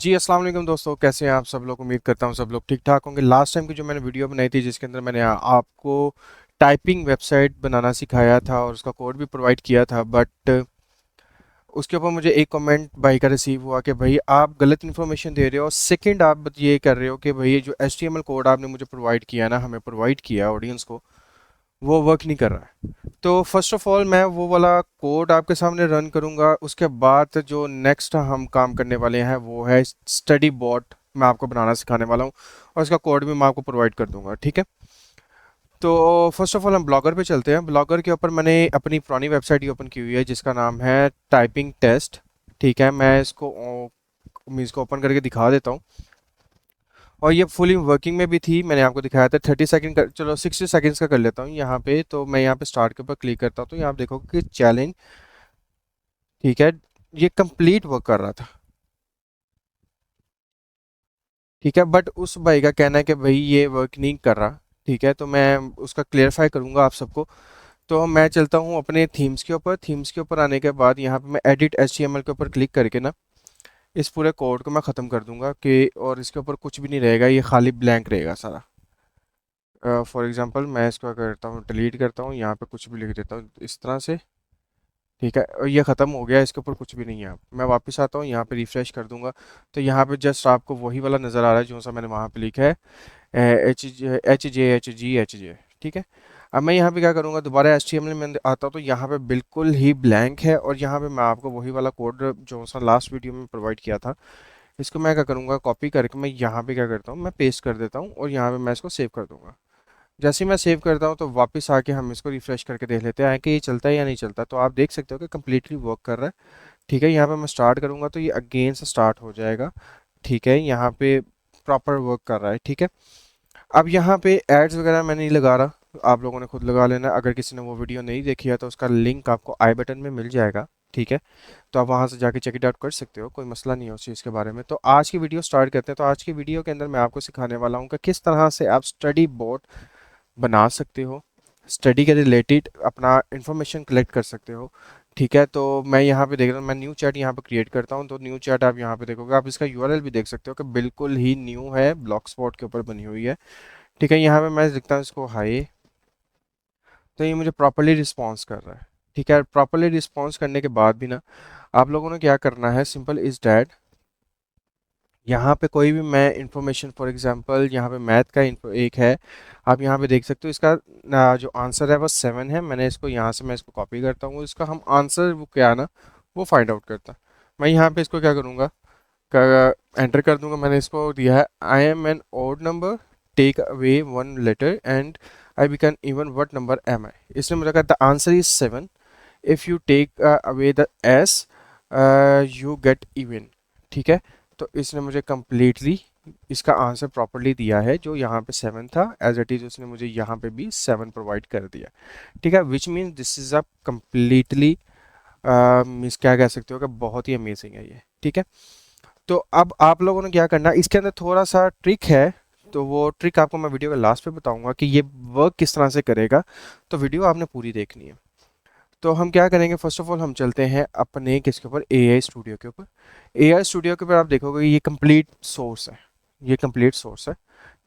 जी अस्सलाम वालेकुम दोस्तों, कैसे हैं आप सब लोग। उम्मीद करता हूँ सब लोग ठीक ठाक होंगे। लास्ट टाइम की जो मैंने वीडियो बनाई थी जिसके अंदर मैंने आपको टाइपिंग वेबसाइट बनाना सिखाया था और उसका कोड भी प्रोवाइड किया था, बट उसके ऊपर मुझे एक कमेंट भाई का रिसीव हुआ कि भाई आप गलत इन्फॉर्मेशन दे रहे हो। सेकंड आप ये कर रहे हो कि भाई ये जो HTML कोड आपने मुझे प्रोवाइड किया ना, हमें प्रोवाइड किया ऑडियंस को, वो वर्क नहीं कर रहा है। तो फर्स्ट ऑफ ऑल मैं वो वाला कोड आपके सामने रन करूंगा। उसके बाद जो नेक्स्ट हम काम करने वाले हैं वो है स्टडी बॉट। मैं आपको बनाना सिखाने वाला हूँ और इसका कोड भी मैं आपको प्रोवाइड कर दूंगा, ठीक है। तो फर्स्ट ऑफ ऑल हम ब्लॉगर पे चलते हैं। ब्लॉगर के ऊपर मैंने अपनी पुरानी वेबसाइट ही ओपन की हुई है जिसका नाम है टाइपिंग टेस्ट, ठीक है। मैं इसको ओपन करके दिखा देता हूँ। और ये फुली वर्किंग में भी थी, मैंने आपको दिखाया था। 30 सेकंड का, चलो 60 सेकंड्स का कर लेता हूँ यहाँ पे। तो मैं यहाँ पे स्टार्ट के ऊपर क्लिक करता हूँ तो यहाँ आप देखोगे कि चैलेंज, ठीक है, ये कंप्लीट वर्क कर रहा था, ठीक है। बट उस भाई का कहना है कि भाई ये वर्क नहीं कर रहा, ठीक है। तो मैं उसका क्लियरफाई करूंगा आप सबको। तो मैं चलता हूँ अपने थीम्स के ऊपर। थीम्स के ऊपर आने के बाद यहाँ पे मैं एडिट HTML के ऊपर क्लिक करके ना इस पूरे कोड को मैं ख़त्म कर दूंगा कि, और इसके ऊपर कुछ भी नहीं रहेगा, ये खाली ब्लैंक रहेगा सारा। फॉर एग्जांपल मैं इसको क्या करता हूँ, डिलीट करता हूँ, यहाँ पे कुछ भी लिख देता हूँ इस तरह से, ठीक है। और ये ख़त्म हो गया, इसके ऊपर कुछ भी नहीं है। अब मैं वापस आता हूँ, यहाँ पे रिफ्रेश कर दूंगा तो यहाँ पे जस्ट आपको वही वाला नज़र आ रहा है जो सा मैंने वहाँ पे लिखा है, HJ, ठीक है। अब मैं यहाँ पे क्या करूँगा, दोबारा HTML में आता हूँ तो यहाँ पे बिल्कुल ही ब्लैंक है और यहाँ पे मैं आपको वही वाला कोड जो सा लास्ट वीडियो में प्रोवाइड किया था, इसको मैं क्या करूँगा, कॉपी करके मैं यहाँ पे क्या करता हूँ, मैं पेस्ट कर देता हूँ और यहाँ पे मैं इसको सेव कर दूंगा। जैसे ही मैं सेव करता हूँ तो वापस आके हम इसको रिफ्रेश करके देख लेते हैं कि ये चलता है या नहीं चलता। तो आप देख सकते हो कि कम्प्लीटली वर्क कर रहा है, ठीक है। यहाँ पे मैं स्टार्ट करूँगा तो ये अगेन से स्टार्ट हो जाएगा, ठीक है। यहाँ पे प्रॉपर वर्क कर रहा है, ठीक है। अब यहाँ पे एड्स वगैरह मैं नहीं लगा रहा, आप लोगों ने खुद लगा लेना। अगर किसी ने वो वीडियो नहीं देखी है तो उसका लिंक आपको आई बटन में मिल जाएगा, ठीक है। तो आप वहाँ से जाके चेक इट आउट कर सकते हो, कोई मसला नहीं है उस चीज़ के बारे में। तो आज की वीडियो स्टार्ट करते हैं। तो आज की वीडियो के अंदर मैं आपको सिखाने वाला हूँ कि किस तरह से आप स्टडी बोर्ड बना सकते हो, स्टडी के रिलेटेड अपना इंफॉर्मेशन कलेक्ट कर सकते हो, ठीक है। तो मैं यहाँ पे देख रहा हूँ, मैं न्यू चैट यहाँ पे क्रिएट करता हूँ। तो न्यू चैट आप यहाँ पे देखोगे, आप इसका यूआरएल भी देख सकते हो कि बिल्कुल ही न्यू है, ब्लॉक स्पॉट के ऊपर बनी हुई है, ठीक है। यहाँ पे मैं लिखता हूँ इसको हाई, तो ये मुझे प्रॉपरली रिस्पॉन्स कर रहा है, ठीक है। प्रॉपरली रिस्पॉन्स करने के बाद भी ना आप लोगों ने क्या करना है, सिंपल इज डैट, यहाँ पे कोई भी मैं इंफॉर्मेशन, फॉर एग्जांपल यहाँ पे मैथ का एक है, आप यहाँ पे देख सकते हो। इसका जो आंसर है वो 7 है। मैंने इसको यहाँ से मैं इसको कॉपी करता हूँ, इसका हम आंसर वो क्या है ना वो फाइंड आउट करता। मैं यहाँ पे इसको क्या करूँगा, एंटर कर दूंगा। मैंने इसको दिया है I am an odd number, take away one letter and I become even, what number am I. इसने मुझे कहा the answer is 7, if you take away the S you get even, ठीक है। तो इसने मुझे कम्प्लीटली इसका आंसर प्रॉपरली दिया है। जो यहाँ पे 7 था एज इट इज़, उसने मुझे यहाँ पे भी 7 प्रोवाइड कर दिया, ठीक है। Which mean this is a completely means क्या कह सकते हो कि बहुत ही अमेजिंग है ये, ठीक है। तो अब आप लोगों ने क्या करना, इसके अंदर थोड़ा सा ट्रिक है। तो वो ट्रिक आपको मैं वीडियो के लास्ट पे बताऊंगा कि ये वर्क किस तरह से करेगा। तो वीडियो आपने पूरी देखनी है। तो हम क्या करेंगे, फर्स्ट ऑफ ऑल हम चलते हैं अपने किसके ऊपर, AI स्टूडियो के ऊपर। AI स्टूडियो के ऊपर आप देखोगे ये कंप्लीट सोर्स है, ये कंप्लीट सोर्स है,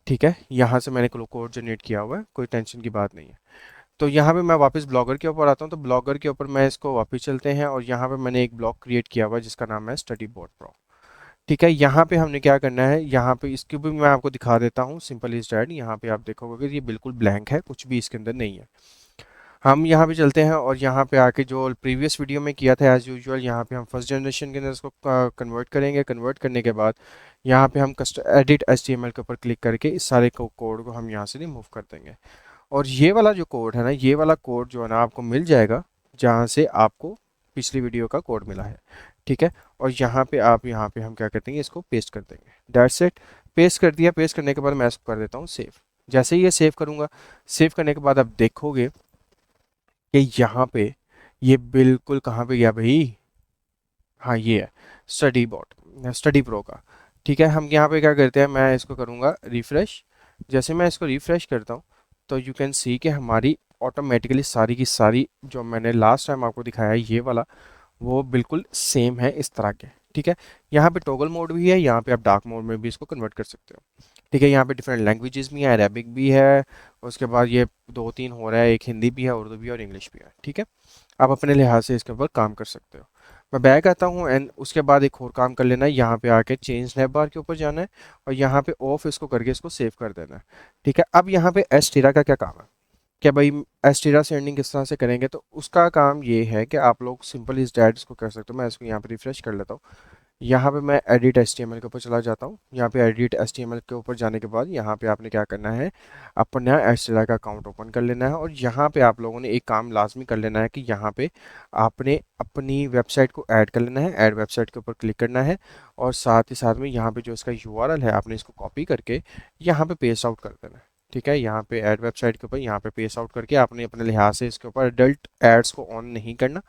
ठीक है। यहाँ से मैंने कोड जनरेट किया हुआ है, कोई टेंशन की बात नहीं है। तो यहाँ पे मैं वापस ब्लॉगर के ऊपर आता हूँ। तो ब्लॉगर के ऊपर मैं इसको वापस चलते हैं और यहाँ पे मैंने एक ब्लॉग क्रिएट किया हुआ है जिसका नाम है स्टडी बोर्ड प्रो, ठीक है। यहाँ पे हमने क्या करना है, यहाँ पे इसकी भी मैं आपको दिखा देता हूँ, सिंपल इज डैट। यहाँ पे आप देखोगे कि ये बिल्कुल ब्लैंक है, कुछ भी इसके अंदर नहीं है। हम यहाँ पे चलते हैं और यहाँ पे आके जो प्रीवियस वीडियो में किया था एज यूजुअल, यहाँ पे हम फर्स्ट जनरेशन के अंदर इसको कन्वर्ट करेंगे। कन्वर्ट करने के बाद यहाँ पे हम कस्ट एडिट HTML के ऊपर क्लिक करके इस सारे कोड को हम यहाँ से रिमूव कर देंगे। और ये वाला जो कोड है ना, ये वाला कोड जो है ना आपको मिल जाएगा जहाँ से आपको पिछली वीडियो का कोड मिला है, ठीक है। और यहाँ पे हम क्या करते हैं, इसको पेस्ट कर देंगे, दैट्स इट। पेस्ट कर दिया। पेस्ट करने के बाद मैं इसको कर देता हूँ सेव। जैसे ही ये सेव करूँगा, सेव करने के बाद आप देखोगे कि यहाँ पे ये बिल्कुल कहाँ पे गया भाई, हाँ ये है स्टडी बॉट, स्टडी प्रो का, ठीक है। हम यहाँ पे क्या करते हैं, मैं इसको करूँगा रिफ्रेश। जैसे मैं इसको रिफ्रेश करता हूँ तो यू कैन सी कि हमारी ऑटोमेटिकली सारी की सारी जो मैंने लास्ट टाइम आपको दिखाया है ये वाला, वो बिल्कुल सेम है इस तरह के, ठीक है, यहाँ पे टॉगल मोड भी है, यहाँ पे आप डार्क मोड में भी इसको कन्वर्ट कर सकते हो। ठीक है, यहाँ पे डिफरेंट लैंग्वेजेस भी हैं, अरेबिक भी है, उसके बाद ये दो तीन हो रहा है, एक हिंदी भी है, उर्दू भी है और इंग्लिश भी है। ठीक है, आप अपने लिहाज से इसके ऊपर काम कर सकते हो। मैं बैक आता हूँ एंड उसके बाद एक और काम कर लेना है, यहाँ पे आके चेंज स्नैप बार के ऊपर जाना है और यहाँ पे ऑफ इसको करके इसको सेव कर देना है। ठीक है, अब यहाँ पे एस्टेरा का क्या काम है, क्या भाई एस्टेरा से अर्निंग किस तरह से करेंगे, तो उसका काम ये है कि आप लोग सिंपल इस डैट इसको कर सकते हो। मैं इसको यहाँ पे रिफ्रेश कर लेता हूँ, यहाँ पे मैं एडिट एचटीएमएल के ऊपर चला जाता हूँ। यहाँ पे एडिट एचटीएमएल के ऊपर जाने के बाद यहाँ पे आपने क्या करना है, अपना एस्टेरा का अकाउंट ओपन कर लेना है और यहाँ पे आप लोगों ने एक काम लाजमी कर लेना है कि यहाँ पे आपने अपनी वेबसाइट को ऐड कर लेना है, ऐड वेबसाइट के ऊपर क्लिक करना है और साथ ही साथ में यहाँ पे जो इसका यूआरएल है आपने इसको कॉपी करके यहाँ पे पेस्ट आउट कर देना है। ठीक है, यहाँ पे ऐड वेबसाइट के ऊपर यहाँ पे पेस्ट आउट करके आपने अपने लिहाज से इसके ऊपर एडल्ट एड्स को ऑन नहीं करना।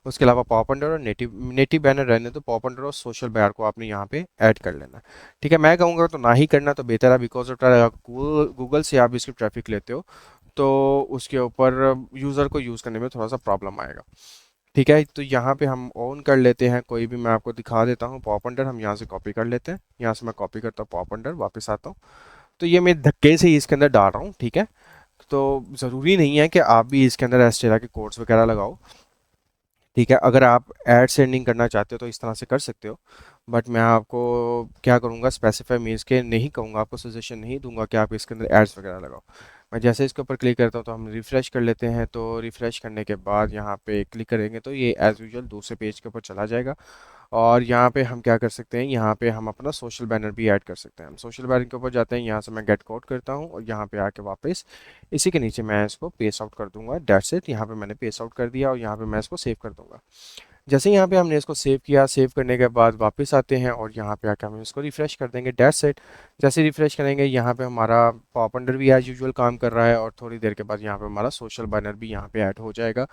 उसके अलावा पॉप अंडर और नेटिव नेटिव बैनर रहने तो पॉप अंडर और सोशल बैनर को आपने यहाँ पे ऐड कर लेना। ठीक है, मैं कहूँगा तो ना ही करना तो बेहतर है, बिकॉज ऑफ गूगल से आप इसकी ट्रैफिक लेते हो तो उसके ऊपर यूज़र को यूज़ करने में थोड़ा सा प्रॉब्लम आएगा। ठीक है, तो यहाँ पे हम ऑन कर लेते हैं, कोई भी मैं आपको दिखा देता हूँ पॉप अंडर, हम यहाँ से कॉपी कर लेते हैं, यहाँ से मैं कॉपी करता हूँ पॉप अंडर, वापस आता हूँ, तो ये मैं धक्के से ही इसके अंदर डाल रहा हूँ। ठीक है, तो ज़रूरी नहीं है कि आप भी इसके अंदर एस्टेरा के कोड्स वगैरह लगाओ। ठीक है, अगर आप एड सेंडिंग करना चाहते हो तो इस तरह से कर सकते हो, बट मैं आपको क्या करूँगा, स्पेसिफाई मीन्स के नहीं कहूँगा, आपको सजेशन नहीं दूंगा कि आप इसके अंदर एड्स वगैरह लगाओ। मैं जैसे इसके ऊपर क्लिक करता हूँ तो हम रिफ़्रेश कर लेते हैं, तो रिफ़्रेश करने के बाद यहाँ पे क्लिक करेंगे तो ये एज़ यूजुअल दूसरे पेज के ऊपर चला जाएगा और यहाँ पे हम क्या कर सकते हैं, यहाँ पे हम अपना सोशल बैनर भी ऐड कर सकते हैं। हम सोशल बैनर के ऊपर जाते हैं, यहाँ से मैं गेट कोड करता हूँ और यहाँ पे आके वापस इसी के नीचे मैं इसको पेस्ट आउट कर दूंगा, डेट्स इट। यहाँ पे मैंने पेस्ट आउट कर दिया और यहाँ पे मैं इसको सेव कर दूंगा। जैसे यहाँ पे हमने इसको सेव किया, सेव करने के बाद वापस आते हैं और यहाँ पे आके हम इसको रिफ्रेश कर देंगे, डेट्स इट। जैसे रिफ्रेश करेंगे यहाँ पे हमारा पॉप अंडर भी एज यूजुअल काम कर रहा है और थोड़ी देर के बाद यहाँ पे हमारा सोशल बैनर भी यहाँ पे ऐड हो जाएगा।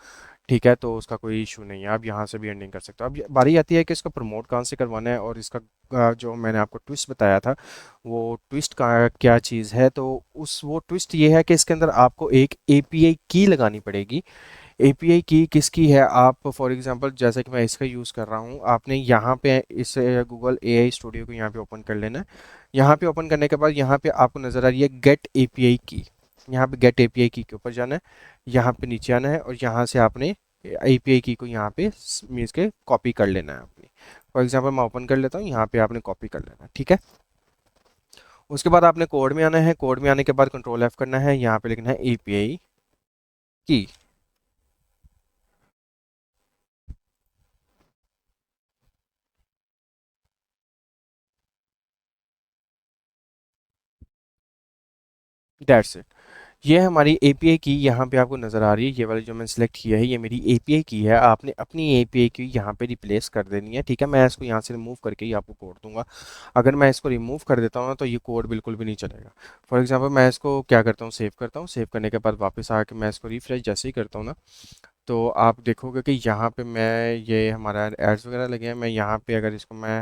ठीक है, तो उसका कोई इशू नहीं है, आप यहाँ से भी अर्निंग कर सकते हो। अब बारी आती है कि इसको प्रमोट कहाँ से करवाना है और इसका जो मैंने आपको ट्विस्ट बताया था वो ट्विस्ट का क्या चीज़ है, तो उस वो ट्विस्ट ये है कि इसके अंदर आपको एक एपीआई की लगानी पड़ेगी। एपीआई की किसकी है, आप फॉर एग्जांपल जैसे कि मैं इसका यूज़ कर रहा हूँ, आपने यहाँ पे इस गूगल एआई स्टूडियो को यहाँ पे ओपन कर लेना है। यहाँ पे ओपन करने के बाद यहाँ पे आपको नज़र आ रही है गेट एपीआई की, यहाँ पे गेट एपीआई की के ऊपर जाना है, यहाँ पे नीचे आना है और यहाँ से आपने एपीआई की को यहाँ पे मीन्स के कॉपी कर लेना है अपनी। फॉर एग्जांपल मैं ओपन कर लेता हूँ, यहाँ पे आपने कॉपी कर लेना है। ठीक है, उसके बाद आपने कोड में आना है, कोड में आने के बाद कंट्रोल एफ करना है, यहाँ पे लिखना है एपीआई की। दैट्स इट, ये हमारी एपीआई की यहाँ पे आपको नज़र आ रही है, ये वाली जो मैंने सेलेक्ट किया है ये मेरी एपीआई की है। आपने अपनी एपीआई की यहाँ पे रिप्लेस कर देनी है। ठीक है, मैं इसको यहाँ से रिमूव करके ही आपको कोड दूंगा। अगर मैं इसको रिमूव कर देता हूँ ना तो ये कोड बिल्कुल भी नहीं चलेगा। फॉर एग्जाम्पल मैं इसको क्या करता हूँ, सेव करता हूँ, सेव करने के बाद वापस आके मैं इसको रिफ्रेश जैसे ही करता हूँ ना, तो आप देखोगे कि यहाँ पे मैं ये हमारा एड्स वगैरह लगे हैं, मैं यहाँ पे अगर इसको मैं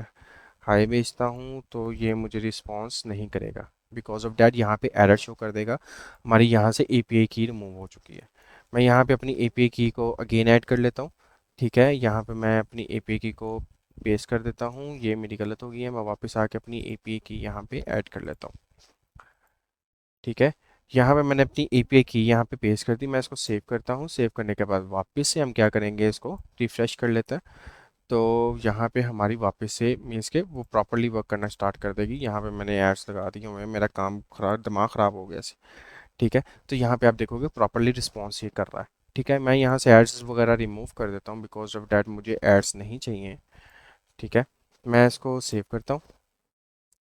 हाई भेजता हूँ तो ये मुझे रिस्पॉन्स नहीं करेगा, बिकॉज ऑफ डैट यहाँ पे एरर शो कर देगा, हमारी यहाँ से एपीआई की रिमूव हो चुकी है। मैं यहाँ पे अपनी एपीआई की को अगेन ऐड कर लेता हूँ। ठीक है, यहाँ पे मैं अपनी एपीआई की को पेस्ट कर देता हूँ, ये मेरी गलत हो गई है, मैं वापस आके अपनी एपीआई की यहाँ पे ऐड कर लेता हूँ। ठीक है, यहाँ पे मैंने अपनी एपीआई की यहाँ पे पेस्ट कर दी, मैं इसको सेव करता हूँ, सेव करने के बाद वापस से हम क्या करेंगे, इसको रिफ्रेश कर लेते हैं, तो यहाँ पे हमारी वापस से मीन्स के वो प्रॉपरली वर्क करना स्टार्ट कर देगी। यहाँ पे मैंने एड्स लगा दिए हुए हैं, मेरा काम खराब, दिमाग ख़राब हो गया ऐसे। ठीक है, तो यहाँ पे आप देखोगे प्रॉपरली रिस्पॉन्स ये कर रहा है। ठीक है, मैं यहाँ से एड्स वगैरह रिमूव कर देता हूँ, बिकॉज ऑफ डैट मुझे एड्स नहीं चाहिए। ठीक है, मैं इसको सेव करता हूँ,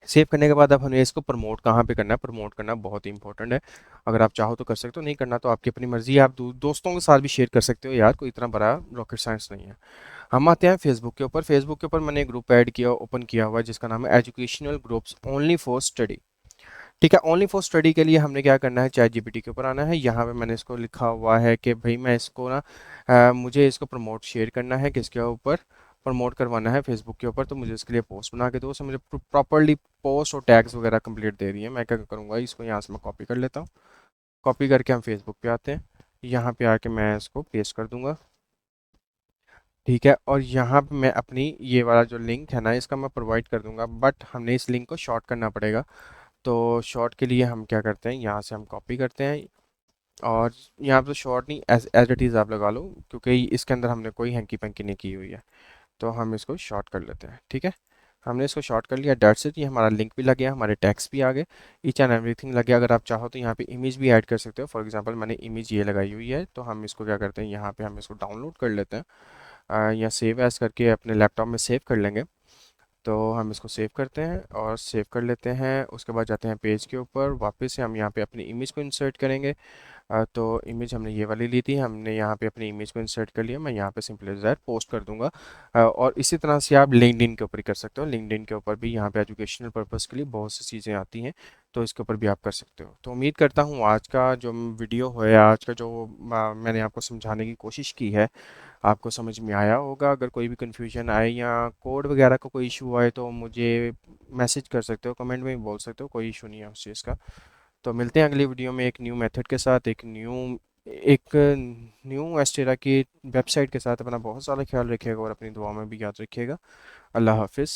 सेव करने के बाद अब हमें इसको प्रमोट कहाँ पे करना है, प्रमोट करना बहुत ही इंपॉर्टेंट है। अगर आप चाहो तो कर सकते हो, नहीं करना तो आपकी अपनी मर्जी है, आप दोस्तों के साथ भी शेयर कर सकते हो यार, कोई इतना बड़ा रॉकेट साइंस नहीं है। हम आते हैं फेसबुक के ऊपर, फेसबुक के ऊपर मैंने एक ग्रुप ऐड किया, ओपन किया हुआ है जिसका नाम है educational groups only for study. ठीक है, ओनली फॉर स्टडी के लिए हमने क्या करना है, चैट जीपीटी के ऊपर आना है, यहाँ पे मैंने इसको लिखा हुआ है कि भाई मैं इसको ना मुझे इसको प्रमोट शेयर करना है, किसके ऊपर प्रमोट करवाना है, फेसबुक के ऊपर, तो मुझे इसके लिए पोस्ट बना के दो। उसमें मुझे प्रॉपरली पोस्ट और टैग्स वगैरह कंप्लीट दे रही है। मैं क्या करूँगा, इसको यहाँ से मैं कॉपी कर लेता हूँ, कॉपी करके हम फेसबुक पे आते हैं, यहाँ पे आके मैं इसको पेस्ट कर दूंगा। ठीक है, और यहाँ पे मैं अपनी ये वाला जो लिंक है ना इसका मैं प्रोवाइड कर दूंगा, बट हमने इस लिंक को शॉर्ट करना पड़ेगा। तो शॉर्ट के लिए हम क्या करते हैं, यहाँ से हम कॉपी करते हैं, और यहाँ पे तो शॉर्ट नहीं, एज एज इट इज़ आप लगा लो, क्योंकि इसके अंदर हमने कोई हैंकी पैंकी नहीं की हुई है। तो हम इसको शॉर्ट कर लेते हैं। ठीक है, हमने इसको शॉर्ट कर लिया, डेट्स इट। ये हमारा लिंक भी लग गया, हमारे टैक्स भी आ गए, ईच एंड एवरीथिंग लग गया। अगर आप चाहो तो यहाँ पे इमेज भी ऐड कर सकते हो। फॉर एग्जांपल मैंने इमेज ये लगाई हुई है, तो हम इसको क्या करते हैं, यहाँ पे हम इसको डाउनलोड कर लेते हैं, या सेव एज करके अपने लैपटॉप में सेव कर लेंगे। तो हम इसको सेव करते हैं और सेव कर लेते हैं। उसके बाद जाते हैं पेज के ऊपर, वापस से हम यहाँ पे अपनी इमेज को इंसर्ट करेंगे। तो इमेज हमने ये वाली ली थी, हमने यहाँ पे अपनी इमेज को इंसर्ट कर लिया। मैं यहाँ पे सिंपली दैट पोस्ट कर दूंगा। और इसी तरह से आप लिंक्डइन के ऊपर ही कर सकते हो। लिंक्डइन के ऊपर भी यहाँ पे एजुकेशनल पर्पस के लिए बहुत सी चीज़ें आती हैं, तो इसके ऊपर भी आप कर सकते हो। तो उम्मीद करता हूँ आज का जो वीडियो है, आज का जो मैंने आपको समझाने की कोशिश की है, आपको समझ में आया होगा। अगर कोई भी कन्फ्यूजन आए या कोड वगैरह का कोई इशू आए तो मुझे मैसेज कर सकते हो, कमेंट में भी बोल सकते हो, कोई इशू नहीं है उस चीज़ का। तो मिलते हैं अगली वीडियो में एक न्यू मेथड के साथ, एक न्यू एस्टेरा की वेबसाइट के साथ। अपना बहुत सारा ख्याल रखिएगा और अपनी दुआ में भी याद रखिएगा। अल्लाह हाफिज़।